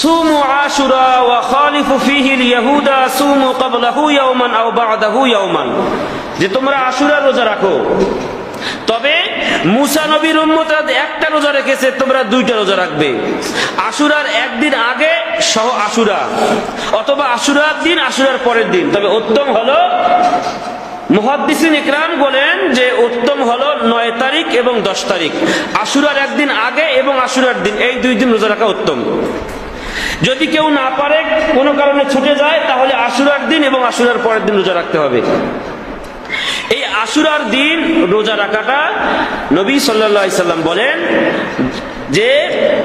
সুমু আশুরা ওয়া খালিফু ফীহি আল-ইয়াহুদা সুমু ক্বাবলাহু ইয়াওমান আও বা'দাহু ইয়াওমান, যে তোমরা আশুরা রোজা রাখো, তবে মুসা নবীর উম্মতরা একটা রোজা রেখেছে, তোমরা দুইটা রোজা রাখবে। আশুরার একদিন আগে সহ আশুরা, অথবা আশুরার দিন আশুরার পরের দিন। তবে উত্তম হলো, মুহাদ্দিসিন ইকরাম বলেন যে উত্তম হলো 9 তারিখ এবং 10 তারিখ, আশুরার একদিন আগে এবং আশুরার দিন, এই 2 দিন রোজা রাখা উত্তম। যদি কেউ না পারে, কোনো কারণে ছুটে যায়, তাহলে আশুরার দিন এবং আশুরার পরের দিন রোজা রাখতে হবে। এই আশুরার দিন রোজা রাখাটা নবী সাল্লাল্লাহু আলাইহি সাল্লাম বলেন যে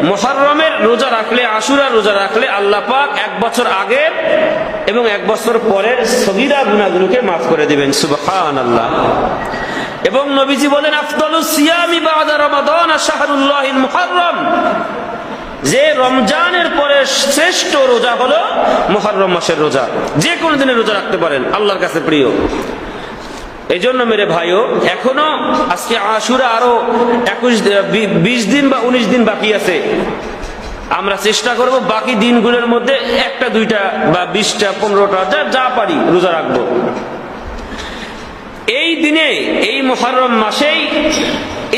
মুহররমের রোজা রাখলে, আশুরার রোজা রাখলে আল্লাহ পাক 1 বছর আগের এবং 1 বছর পরের সগীরা গুনাহগুলোকে মাফ করে দিবেন। সুবহানাল্লাহ। এবং নবীজি বলেন আফদালুস সিয়ামি বা'দা রমাদান শাহরুল্লাহিল মুহররম, যে রমজানের পরে শ্রেষ্ঠ রোজা হলো মুহররম মাসের রোজা। যে কোনো দিনে রোজা রাখতে পারেন, আল্লাহর কাছে প্রিয়। এই জন্য মেরে ভাইও, এখনো আজকে আশুরা আরো 20 দিন বা 19 দিন বাকি আছে। আমরা চেষ্টা করব বাকি দিনগুলোর মধ্যে 1টা 2টা বা 20টা 15টা যা পারি রোজা রাখবো। এই দিনে, এই মুহররম মাসেই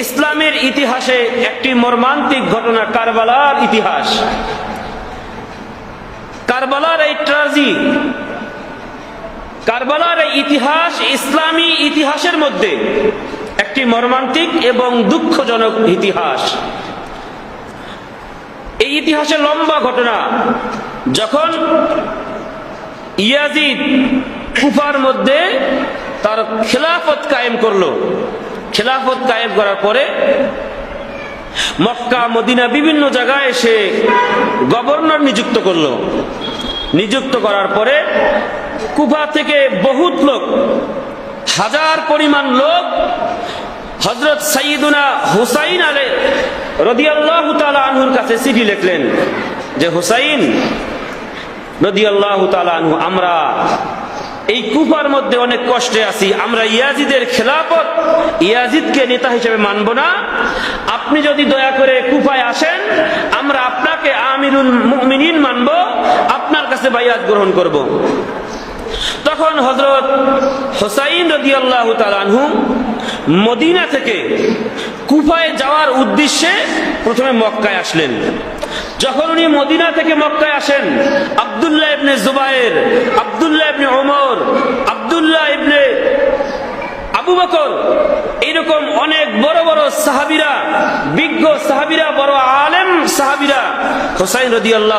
ইসলামের ইতিহাসে একটি মর্মান্তিক ঘটনা, কারবালার ইতিহাস, কারবালার এই ট্র্যাজেডি, কারবালার এই ইতিহাস ইসলামী ইতিহাসের মধ্যে একটি মর্মান্তিক এবং দুঃখজনক ইতিহাস। এই ইতিহাসের লম্বা ঘটনা। যখন ইয়াজিদ কুফার মধ্যে তার খেলাফত কায়েম করলো, খেলাফত কায়েম করার পরে মক্কা মদিনা বিভিন্ন জায়গায় সে গভর্নর নিযুক্ত করলো। নিযুক্ত করার পরে কুফা থেকে বহুত লোক, 1000 পরিমাণ লোক হযরত সাইয়্যিদুনা হুসাইন রাদিয়াল্লাহু তাআলা আনহুর কাছে চিঠি লিখলেন যে হুসাইন রাদিয়াল্লাহু তাআলা আনহু, আমরা এই কুফার মধ্যে অনেক কষ্টে আছি, আমরা ইয়াজিদের খেলাফত, ইয়াজিদকে নেতা হিসেবে মানব না। আপনি যদি দয়া করে কুফায় আসেন, আমরা আপনাকে আমিরুল মুমিনিন মানব, আপনার কাছে বাইআত গ্রহণ করব। তখন হযরত হুসাইন রাদিয়াল্লাহু তাআলা আনহু মদিনা থেকে কুফায় যাওয়ার উদ্দেশ্যে প্রথমে মক্কায় আসলেন। যখন উনি মদিনা থেকে মক্কায় আসেন, আব্দুল্লাহ ইবনে জুবায়ের, আব্দুল্লাহ ইবনে ওমর, আব্দুল্লাহ ইবনে আবু বকর, এরকম অনেক বড় বড় সাহাবীরা, বিজ্ঞ সাহাবীরা, বড় আলেম সাহাবীরা হুসাইন রাদিয়াল্লাহু